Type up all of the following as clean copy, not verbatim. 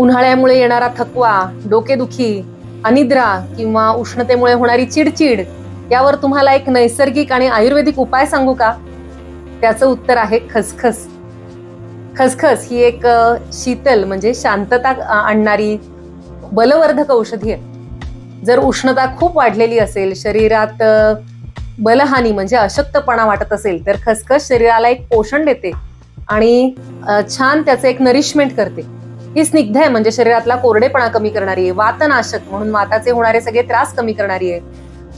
उन्हाळ्यामुळे येणारा थकवा, डोकेदुखी, अनिद्रा किंवा उष्णतेमुळे होणारी चिडचिड यावर तुम्हाला एक नैसर्गिक आणि आयुर्वेदिक उपाय सांगू का? त्याचं उत्तर आहे खसखस. खसखस ही एक शीतल म्हणजे शांतता आणणारी बलवर्धक औषधी आहे. जर उष्णता खूप वाढलेली असेल, शरीरात बलहानी म्हणजे अशक्तपणा वाटत असेल, तर खसखस शरीराला एक पोषण देते आणि छान त्याचं एक नरिशमेंट करते. ही स्निग्ध आहे म्हणजे शरीरातला कोरडेपणा कमी करणारी आहे, वातनाशक म्हणून वाताचे होणारे सगळे त्रास कमी करणारी आहे,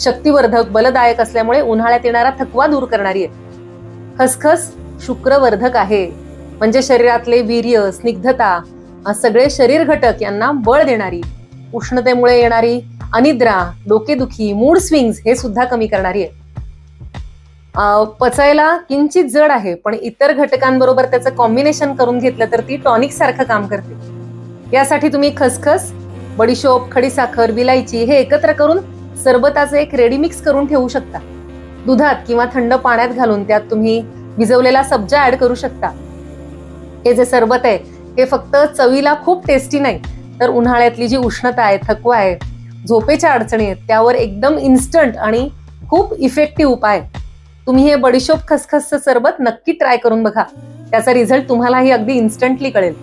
शक्तिवर्धक बलदायक असल्यामुळे उन्हाळ्यात येणारा थकवा दूर करणारी आहे. खसखस शुक्रवर्धक आहे म्हणजे शरीरातले वीर्य, स्निग्धता, सगळे शरीर घटक यांना बळ देणारी, उष्णतेमुळे येणारी अनिद्रा, डोकेदुखी, मूड स्विंग्स हे सुद्धा कमी करणारी आहे. पचायला किंचित जड आहे, पण इतर घटकांबरोबर त्याचं कॉम्बिनेशन करून घेतलं तर ती टॉनिक सारखं काम करते. यासाठी तुम्ही खसखस, बडीशोप, खडीसाखर, विलायची हे एकत्र करून सरबताचं एक रेडी मिक्स करून ठेवू शकता. दुधात किंवा थंड पाण्यात घालून त्यात तुम्ही भिजवलेला सब्जा ऍड करू शकता. हे जे सरबत आहे हे फक्त चवीला खूप टेस्टी नाही, तर उन्हाळ्यातली जी उष्णता आहे, थकवा आहे, झोपेच्या अडचणी आहेत, त्यावर एकदम इन्स्टंट आणि खूप इफेक्टिव्ह उपाय. तुम्ही हे बडीशोप खसखसचं सरबत नक्की ट्राय करून बघा. त्याचा रिझल्ट तुम्हालाही अगदी इन्स्टंटली कळेल.